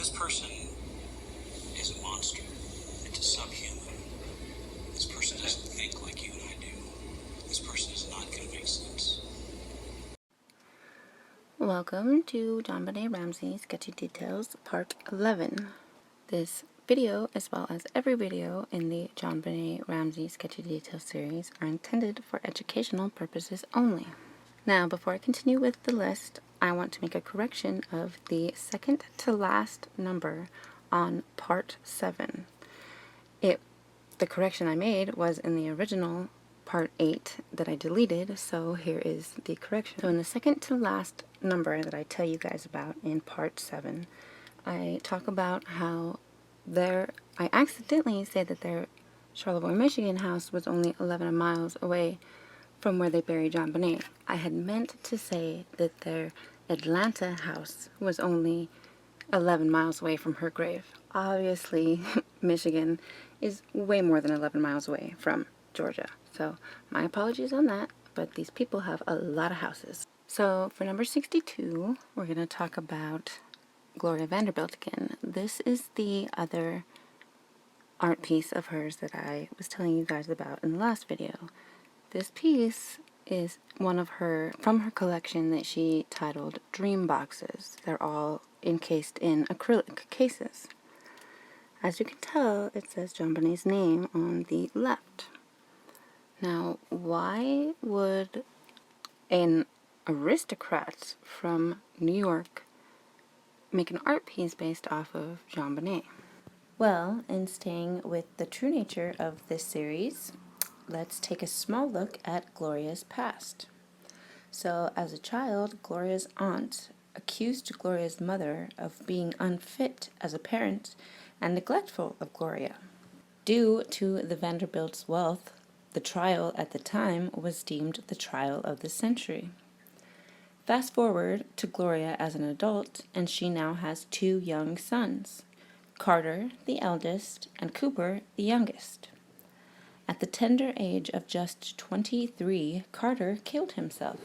this person is a monster. It's a subhuman. This person doesn't think like you and I do. This person is not going to make sense. Welcome to Jonbenét Ramsey Sketchy Details Part 11. This video, as well as every video in the Jonbenét Ramsey Sketchy Details series, are intended for educational purposes only. Now, before I continue with the list, I want to make a correction of the second to last number on Part 7. The correction I made was in the original Part 8 that I deleted, so here is the correction. So in the second to last number that I tell you guys about in Part 7, I talk about how I accidentally say that their Charlevoix, Michigan house was only 11 miles away from where they buried Jonbenét. I had meant to say that their Atlanta house was only 11 miles away from her grave. Obviously, Michigan is way more than 11 miles away from Georgia. So my apologies on that, but these people have a lot of houses. So for number 62, we're going to talk about Gloria Vanderbilt again. This is the other art piece of hers that I was telling you guys about in the last video. This piece is one of from her collection that she titled Dream Boxes. They're all encased in acrylic cases. As you can tell, it says Jonbenét's name on the left. Now, why would an aristocrat from New York make an art piece based off of Jonbenét? Well, in staying with the true nature of this series, let's take a small look at Gloria's past. So, as a child, Gloria's aunt accused Gloria's mother of being unfit as a parent and neglectful of Gloria. Due to the Vanderbilt's wealth, the trial at the time was deemed the trial of the century. Fast forward to Gloria as an adult, and she now has two young sons, Carter, the eldest, and Cooper, the youngest. At the tender age of just 23, Carter killed himself.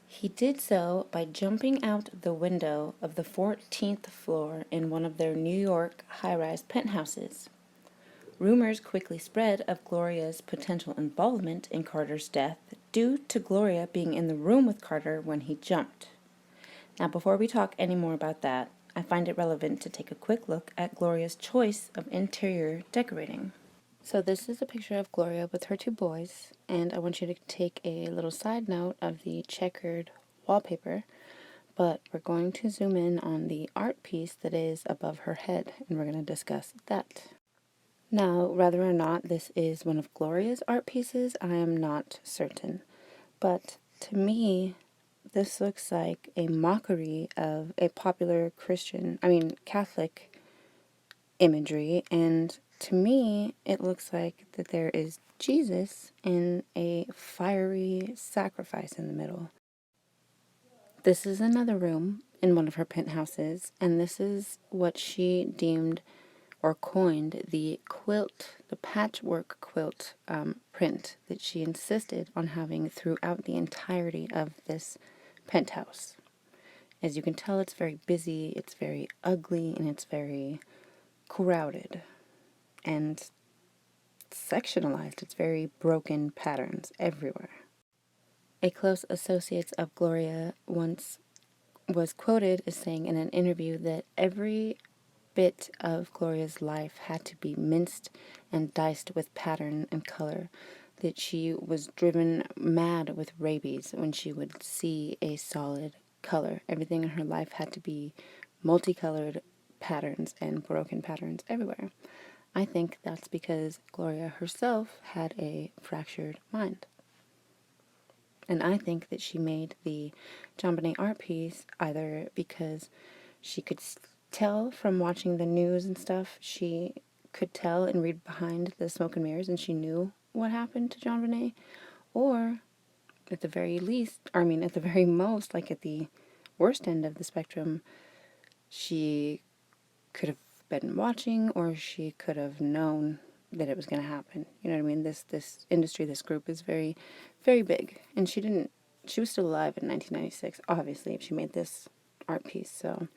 He did so by jumping out the window of the 14th floor in one of their New York high-rise penthouses. Rumors quickly spread of Gloria's potential involvement in Carter's death due to Gloria being in the room with Carter when he jumped. Now, before we talk any more about that, I find it relevant to take a quick look at Gloria's choice of interior decorating. So this is a picture of Gloria with her two boys, and I want you to take a little side note of the checkered wallpaper, but we're going to zoom in on the art piece that is above her head, and we're going to discuss that. Now, whether or not this is one of Gloria's art pieces, I am not certain, but to me, this looks like a mockery of a popular Catholic imagery, and to me, it looks like that there is Jesus in a fiery sacrifice in the middle. This is another room in one of her penthouses, and this is what she deemed or coined the patchwork quilt print that she insisted on having throughout the entirety of this penthouse. As you can tell, it's very busy, it's very ugly, and it's very crowded and sectionalized. It's very broken patterns everywhere. A close associate of Gloria once was quoted as saying in an interview that every bit of Gloria's life had to be minced and diced with pattern and color, that she was driven mad with rabies when she would see a solid color. Everything in her life had to be multicolored patterns and broken patterns everywhere. I think that's because Gloria herself had a fractured mind. And I think that she made the Jonbenét art piece either because she could tell from watching the news and stuff, she could tell and read behind the smoke and mirrors, and she knew what happened to Jonbenét, or at the very most, like at the worst end of the spectrum, she could have been watching, or she could have known that it was going to happen. You know what I mean? This industry, this group is very, very big, and she was still alive in 1996, obviously, if she made this art piece, so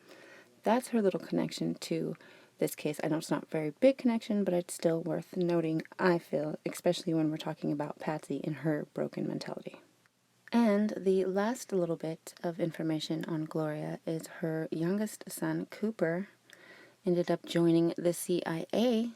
that's her little connection to this case. I know it's not a very big connection, but it's still worth noting, I feel, especially when we're talking about Patsy and her broken mentality. And the last little bit of information on Gloria is her youngest son, Cooper, ended up joining the CIA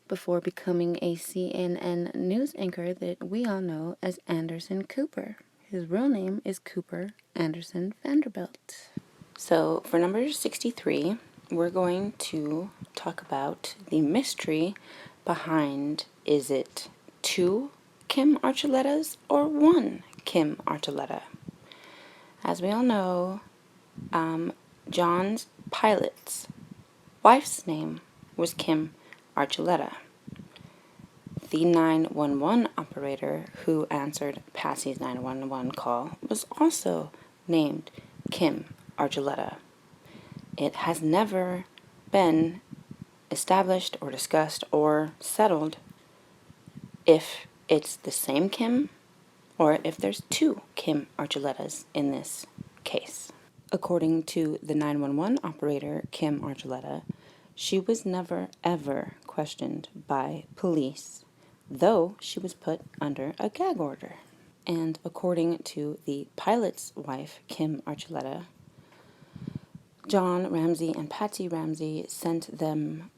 before becoming a CNN news anchor that we all know as Anderson Cooper. His real name is Cooper Anderson Vanderbilt. So for number 63, we're going to talk about the mystery behind, is it 2 Kim Archuletas or 1 Kim Archuleta? As we all know, John's pilot's wife's name was Kim Archuleta. The 911 operator who answered Patsy's 911 call was also named Kim Archuleta. It has never been established or discussed or settled if it's the same Kim or if there's 2 Kim Archuletas in this case. According to the 911 operator, Kim Archuleta, she was never ever questioned by police, though she was put under a gag order. And according to the pilot's wife, Kim Archuleta, John Ramsey and Patsy Ramsey sent them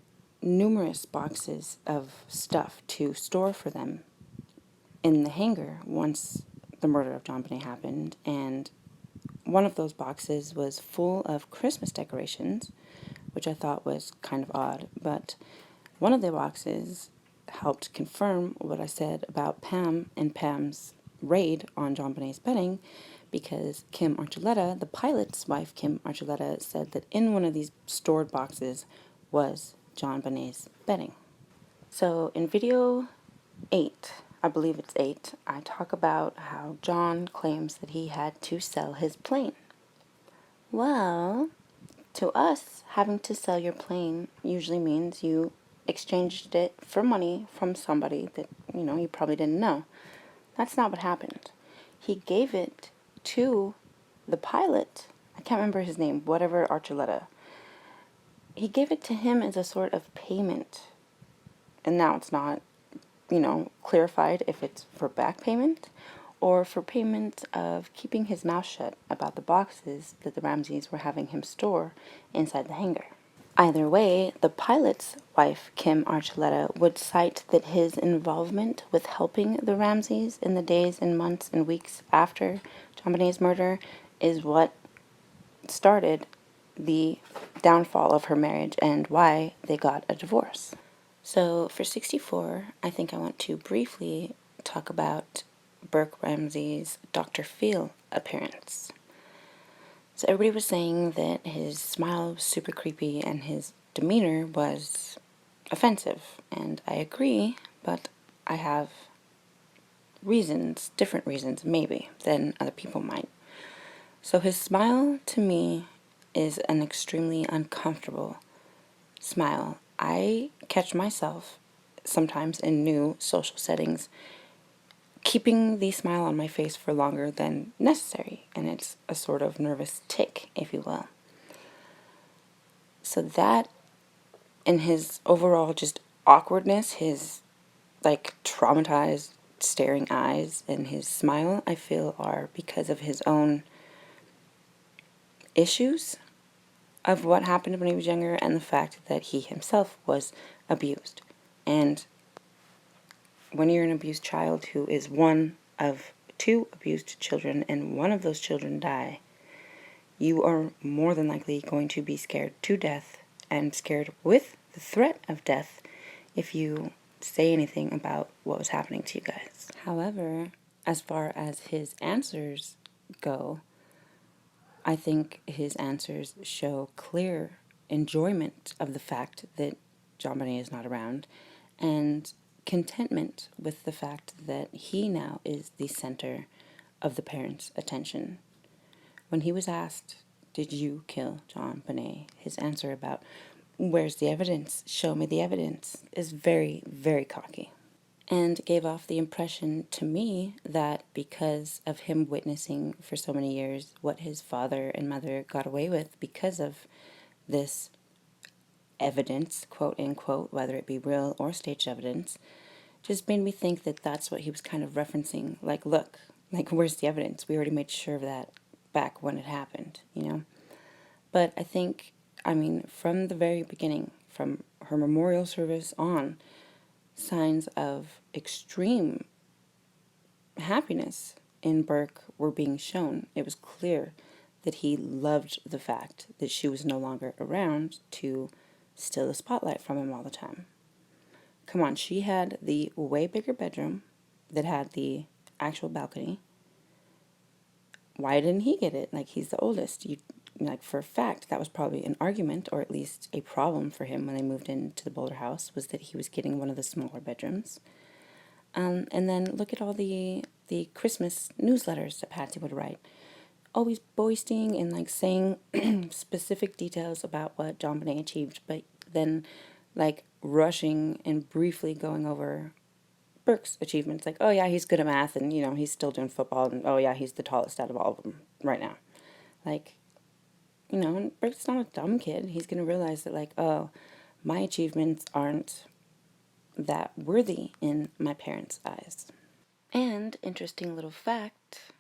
numerous boxes of stuff to store for them in the hangar once the murder of Jonbenét happened, and one of those boxes was full of Christmas decorations, which I thought was kind of odd, but one of the boxes helped confirm what I said about Pam and Pam's raid on Jonbenét's bedding, because Kim Archuleta, the pilot's wife, Kim Archuleta, said that in one of these stored boxes was Jonbenét's bedding. So in video 8, I believe it's 8, I talk about how John claims that he had to sell his plane. Well, to us, having to sell your plane usually means you exchanged it for money from somebody that, you probably didn't know. That's not what happened. He gave it to the pilot. I can't remember his name, whatever Archuleta. He gave it to him as a sort of payment. And now it's not, clarified if it's for back payment or for payment of keeping his mouth shut about the boxes that the Ramseys were having him store inside the hangar. Either way, the pilot's wife, Kim Archuleta, would cite that his involvement with helping the Ramseys in the days and months and weeks after Jonbenét's murder is what started the downfall of her marriage and why they got a divorce. So for 64, I think I want to briefly talk about Burke Ramsey's Dr. Phil appearance. So everybody was saying that his smile was super creepy and his demeanor was offensive. And I agree, but I have reasons, different reasons maybe, than other people might. So his smile to me is an extremely uncomfortable smile. I catch myself sometimes in new social settings keeping the smile on my face for longer than necessary, and it's a sort of nervous tic, if you will. So that, and his overall just awkwardness, his traumatized staring eyes and his smile, I feel are because of his own issues of what happened when he was younger and the fact that he himself was abused. And when you're an abused child who is one of 2 abused children and one of those children die, you are more than likely going to be scared to death and scared with the threat of death if you say anything about what was happening to you guys. However, as far as his answers go, I think his answers show clear enjoyment of the fact that Jonbenet is not around and contentment with the fact that he now is the center of the parents' attention. When he was asked, "Did you kill Jonbenet?" his answer about, "Where's the evidence? Show me the evidence," is very, very cocky. And gave off the impression to me that because of him witnessing for so many years what his father and mother got away with because of this evidence, quote unquote, whether it be real or staged evidence, just made me think that that's what he was kind of referencing. Like, look, like, where's the evidence? We already made sure of that back when it happened, you know? But I think, I mean, from the very beginning, from her memorial service on, signs of extreme happiness in Burke were being shown. It was clear that he loved the fact that she was no longer around to steal the spotlight from him all the time. Come on, she had the way bigger bedroom that had the actual balcony. Why didn't he get it? Like, he's the oldest. Like, for a fact, that was probably an argument, or at least a problem for him when they moved into the Boulder house, was that he was getting one of the smaller bedrooms. And then look at all the Christmas newsletters that Patsy would write. Always boasting and like saying specific details about what JonBenét achieved, but then like rushing and briefly going over Burke's achievements. Like, oh yeah, he's good at math, and he's still doing football, and oh yeah, he's the tallest out of all of them right now. Like, and Burke's not a dumb kid. He's gonna realize that, like, oh, my achievements aren't that worthy in my parents' eyes. And interesting little fact,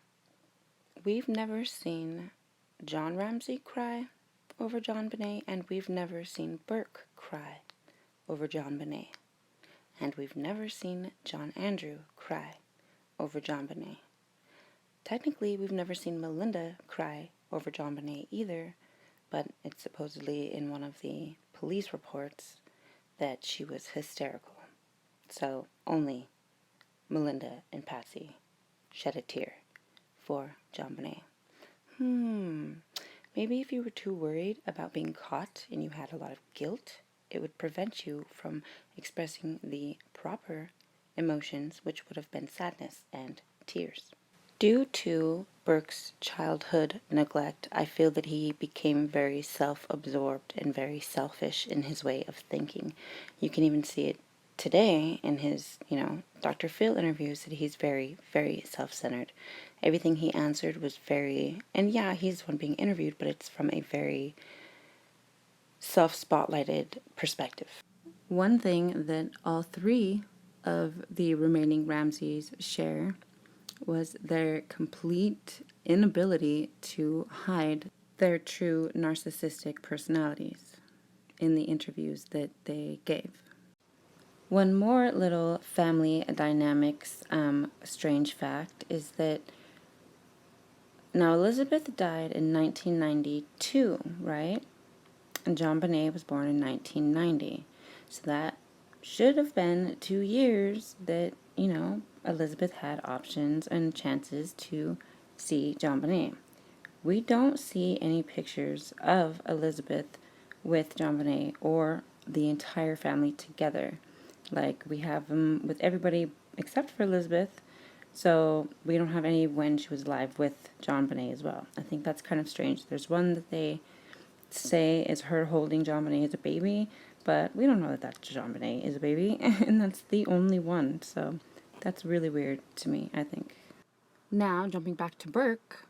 we've never seen John Ramsey cry over JonBenét, and we've never seen Burke cry over JonBenét. And we've never seen John Andrew cry over JonBenét. Technically, we've never seen Melinda cry over JonBenét either, but it's supposedly in one of the police reports that she was hysterical. So only Melinda and Patsy shed a tear for JonBenét. Maybe if you were too worried about being caught and you had a lot of guilt, it would prevent you from expressing the proper emotions, which would have been sadness and tears. Due to Burke's childhood neglect, I feel that he became very self-absorbed and very selfish in his way of thinking. You can even see it today in his, Dr. Phil interviews, that he's very, very self-centered. Everything he answered was very, and yeah, he's the one being interviewed, but it's from a very self-spotlighted perspective. One thing that all three of the remaining Ramseys share was their complete inability to hide their true narcissistic personalities in the interviews that they gave. One more little family dynamics strange fact is that now Elizabeth died in 1992, right? And JonBenét was born in 1990. So that should have been 2 years that, Elizabeth had options and chances to see JonBenét. We don't see any pictures of Elizabeth with JonBenét or the entire family together. Like, we have them with everybody except for Elizabeth, so we don't have any when she was alive with JonBenét as well. I think that's kind of strange. There's one that they say is her holding JonBenét as a baby, but we don't know that JonBenét is a baby, and that's the only one, so that's really weird to me, I think. Now, jumping back to Burke,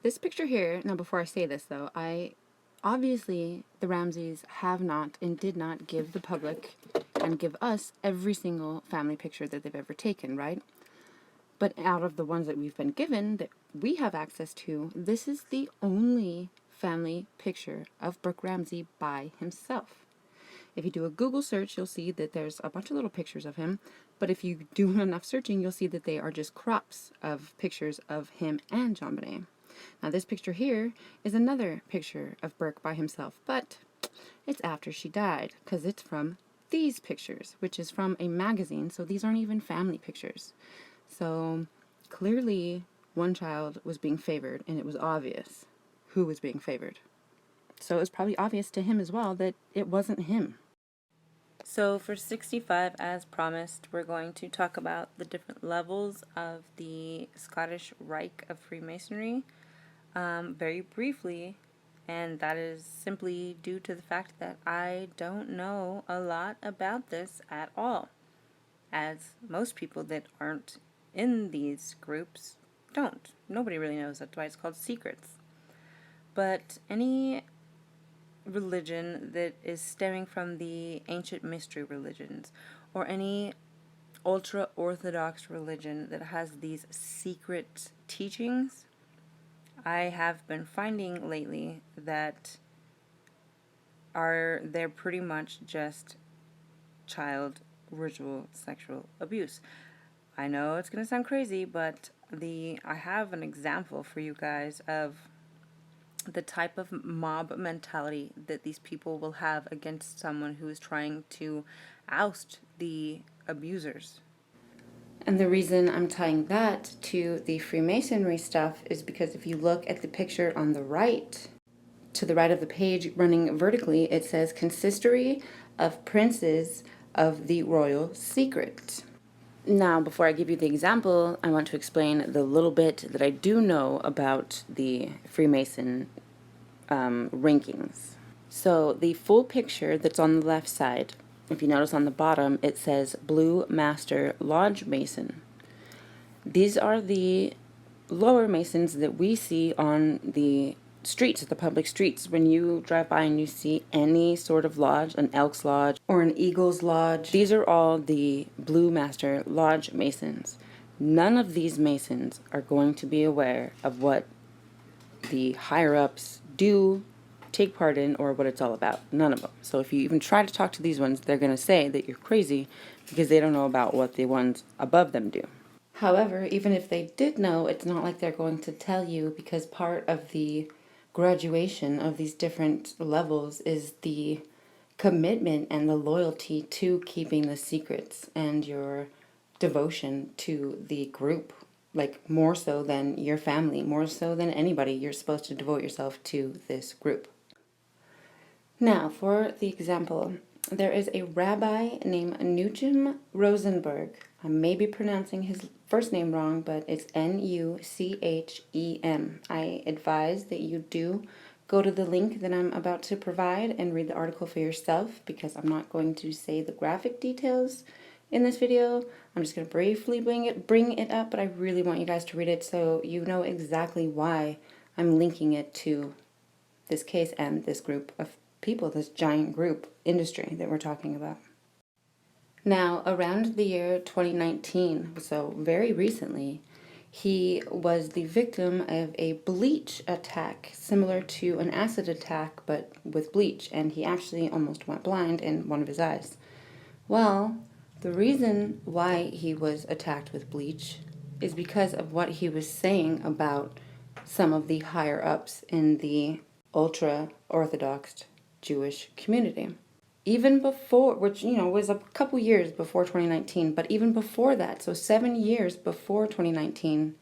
this picture here, now before I say this though, obviously the Ramseys have not and did not give the public and give us every single family picture that they've ever taken, right? But out of the ones that we've been given, that we have access to, this is the only family picture of Burke Ramsey by himself. If you do a Google search, you'll see that there's a bunch of little pictures of him, but if you do enough searching, you'll see that they are just crops of pictures of him and JonBenét. Now this picture here is another picture of Burke by himself, but it's after she died, because it's from these pictures, which is from a magazine, so these aren't even family pictures. So clearly one child was being favored, and it was obvious who was being favored. So it was probably obvious to him as well that it wasn't him. So for 65, as promised, we're going to talk about the different levels of the Scottish Rite of Freemasonry very briefly, and that is simply due to the fact that I don't know a lot about this at all, as most people that aren't in these groups don't. Nobody really knows. That's why it's called secrets. But any religion that is stemming from the ancient mystery religions, or any ultra-orthodox religion that has these secret teachings, I have been finding lately that they're pretty much just child ritual sexual abuse. I know it's gonna sound crazy, but I have an example for you guys of the type of mob mentality that these people will have against someone who is trying to oust the abusers. And the reason I'm tying that to the Freemasonry stuff is because if you look at the picture on the right, to the right of the page, running vertically, it says Consistory of Princes of the Royal Secret. Now, before I give you the example, I want to explain the little bit that I do know about the Freemason rankings. So the full picture that's on the left side, if you notice on the bottom, it says Blue Master Lodge Mason. These are the lower Masons that we see on the streets, the public streets. When you drive by and you see any sort of lodge, an Elks Lodge or an Eagles Lodge, these are all the Blue Master Lodge Masons. None of these Masons are going to be aware of what the higher-ups do, take part in, or what it's all about. None of them. So if you even try to talk to these ones, they're going to say that you're crazy because they don't know about what the ones above them do. However, even if they did know, it's not like they're going to tell you, because part of the graduation of these different levels is the commitment and the loyalty to keeping the secrets and your devotion to the group. Like, more so than your family, more so than anybody, you're supposed to devote yourself to this group. Now, for the example, there is a rabbi named Nuchem Rosenberg. I may be pronouncing his first name wrong, but it's Nuchem. I advise that you do go to the link that I'm about to provide and read the article for yourself, because I'm not going to say the graphic details in this video. I'm just going to briefly bring it up, but I really want you guys to read it so you know exactly why I'm linking it to this case and this group of people, this giant group industry that we're talking about. Now, around the year 2019, so very recently, he was the victim of a bleach attack, similar to an acid attack, but with bleach, and he actually almost went blind in one of his eyes. Well, the reason why he was attacked with bleach is because of what he was saying about some of the higher-ups in the ultra-Orthodox Jewish community. Even before, which, was a couple years before 2019, but even before that, so 7 years before 2019,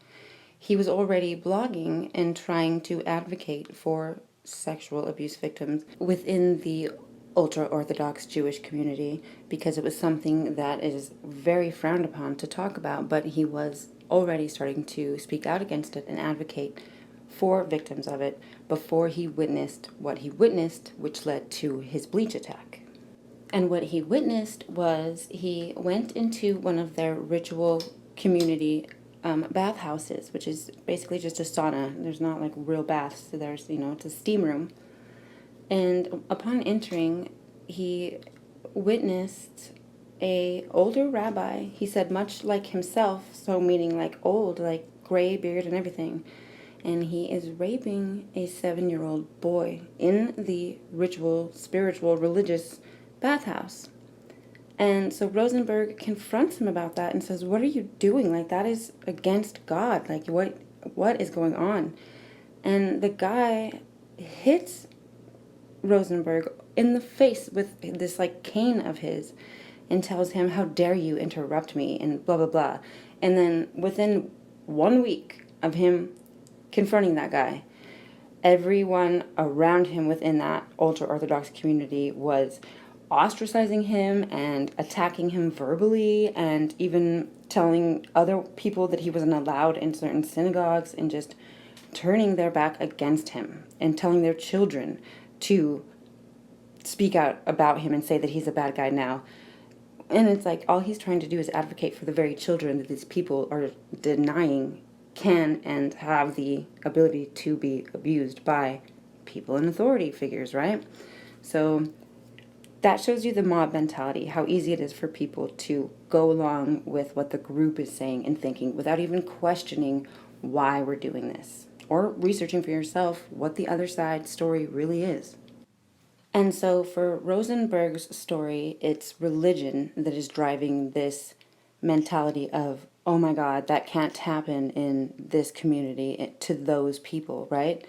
he was already blogging and trying to advocate for sexual abuse victims within the ultra-Orthodox Jewish community, because it was something that is very frowned upon to talk about, but he was already starting to speak out against it and advocate for victims of it before he witnessed what he witnessed, which led to his bleach attack. And what he witnessed was he went into one of their ritual community bathhouses, which is basically just a sauna. There's not like real baths, so there's, it's a steam room. And upon entering, he witnessed a older rabbi, he said, much like himself, so meaning like old, like gray beard and everything. And he is raping a 7-year-old boy in the ritual, spiritual, religious bathhouse. And so Rosenberg confronts him about that and says, what are you doing? Like, that is against God. Like, what is going on? And the guy hits Rosenberg in the face with this like cane of his and tells him, how dare you interrupt me, and blah blah blah. And then within 1 week of him confronting that guy, everyone around him within that ultra-Orthodox community was ostracizing him and attacking him verbally, and even telling other people that he wasn't allowed in certain synagogues, and just turning their back against him and telling their children to speak out about him and say that he's a bad guy now. And it's like all he's trying to do is advocate for the very children that these people are denying can and have the ability to be abused by people in authority figures, right? So that shows you the mob mentality, how easy it is for people to go along with what the group is saying and thinking without even questioning why we're doing this or researching for yourself what the other side's story really is. And so for Rosenberg's story, it's religion that is driving this mentality of, oh my God, that can't happen in this community to those people, right?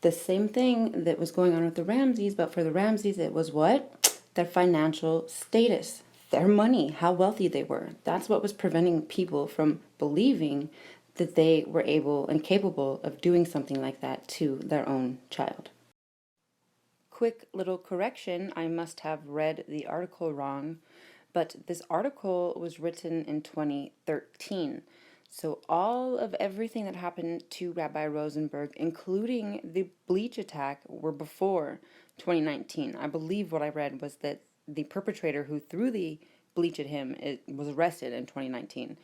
The same thing that was going on with the Ramseys, but for the Ramseys, it was what? Their financial status, their money, how wealthy they were. That's what was preventing people from believing that they were able and capable of doing something like that to their own child. Quick little correction, I must have read the article wrong, but this article was written in 2013. So all of everything that happened to Rabbi Rosenberg, including the bleach attack, were before 2019. I believe what I read was that the perpetrator who threw the bleach at him was arrested in 2019.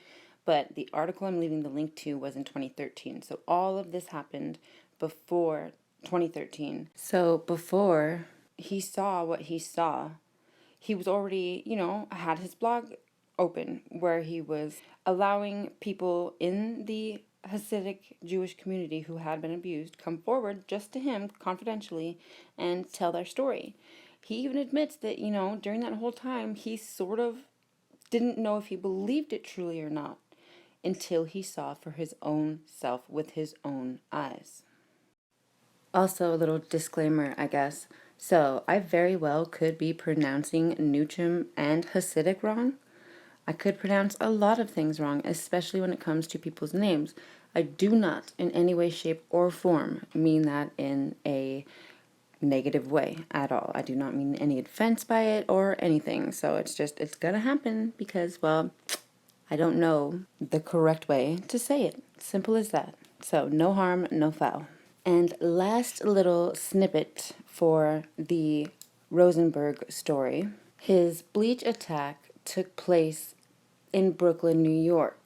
But the article I'm leaving the link to was in 2013. So all of this happened before 2013. So before he saw what he saw, he was already, had his blog open where he was allowing people in the Hasidic Jewish community who had been abused come forward just to him confidentially and tell their story. He even admits that, during that whole time, he sort of didn't know if he believed it truly or not until he saw for his own self with his own eyes. Also, a little disclaimer, I guess. So, I very well could be pronouncing Newcham and Hasidic wrong. I could pronounce a lot of things wrong, especially when it comes to people's names. I do not, in any way, shape, or form, mean that in a negative way at all. I do not mean any offense by it or anything. So, it's gonna happen because, well, I don't know the correct way to say it. Simple as that. So, no harm, no foul. And last little snippet for the Rosenberg story. His bleach attack took place in Brooklyn, New York.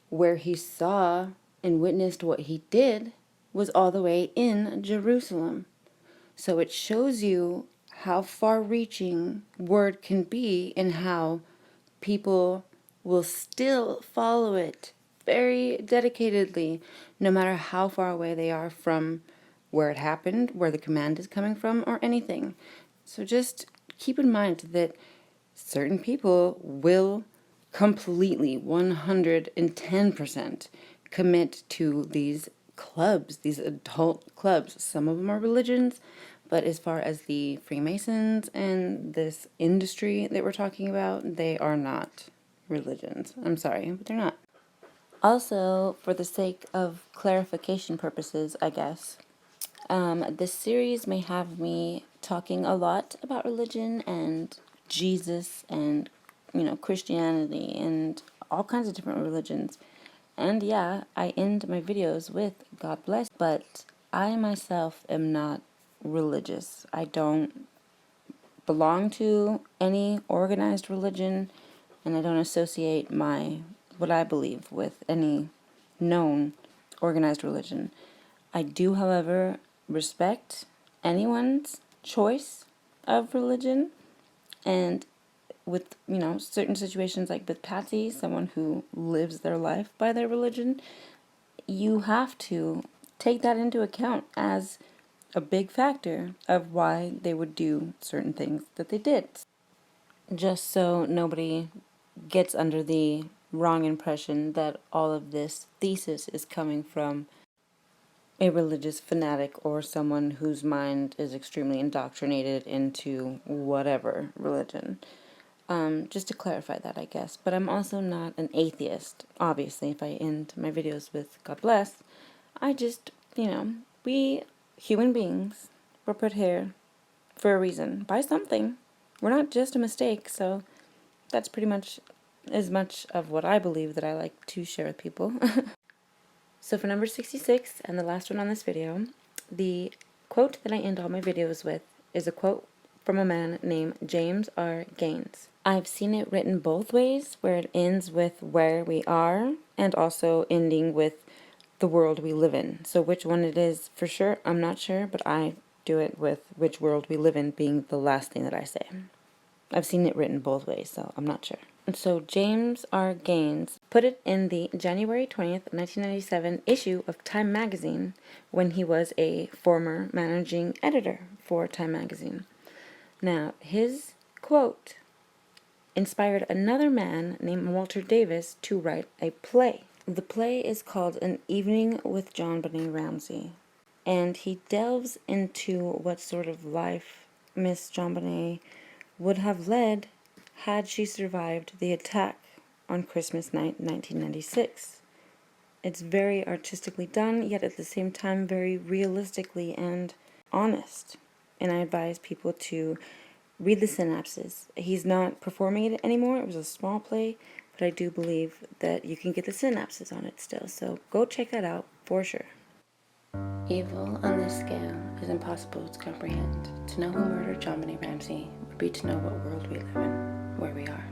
Where he saw and witnessed what he did was all the way in Jerusalem. So it shows you how far-reaching word can be and how people will still follow it very dedicatedly, no matter how far away they are from where it happened, where the command is coming from, or anything. So just keep in mind that certain people will completely, 110% commit to these clubs, these adult clubs. Some of them are religions, but as far as the Freemasons and this industry that we're talking about, they are not religions. I'm sorry, but they're not. Also, for the sake of clarification purposes, I guess, this series may have me talking a lot about religion and Jesus and, Christianity and all kinds of different religions. And yeah, I end my videos with God bless, but I myself am not religious. I don't belong to any organized religion, and I don't associate what I believe with any known organized religion. I do, however, respect anyone's choice of religion, and with, certain situations like with Patsy, someone who lives their life by their religion, you have to take that into account as a big factor of why they would do certain things that they did. Just so nobody gets under the wrong impression that all of this thesis is coming from a religious fanatic or someone whose mind is extremely indoctrinated into whatever religion. Just to clarify that, I guess. But I'm also not an atheist. Obviously, if I end my videos with God bless, I just, we human beings were put here for a reason, by something. We're not just a mistake, so that's pretty much as much of what I believe that I like to share with people. So for number 66, and the last one on this video, the quote that I end all my videos with is a quote from a man named JamesR.Gaines. I've seen it written both ways, where it ends with where we are, and also ending with the world we live in. So which one it is for sure, I'm not sure, but I do it with which world we live in being the last thing that I say. I've seen it written both ways, so I'm not sure. And so James R. Gaines put it in the January 20th, 1997 issue of Time magazine when he was a former managing editor for Time magazine. Now, his quote inspired another man named WalterA.Davis to write a play. The play is called An Evening with JonBenét Ramsey, and he delves into what sort of life Miss JonBenét would have led had she survived the attack on Christmas night 1996. It's very artistically done, yet at the same time very realistically and honest. And I advise people to read the synopsis. He's not performing it anymore. It was a small play, but I do believe that you can get the synopsis on it still. So go check that out for sure. Evil on this scale is impossible to comprehend. To know who murdered JonBenét Ramsey would be to know what world we live in, where we are.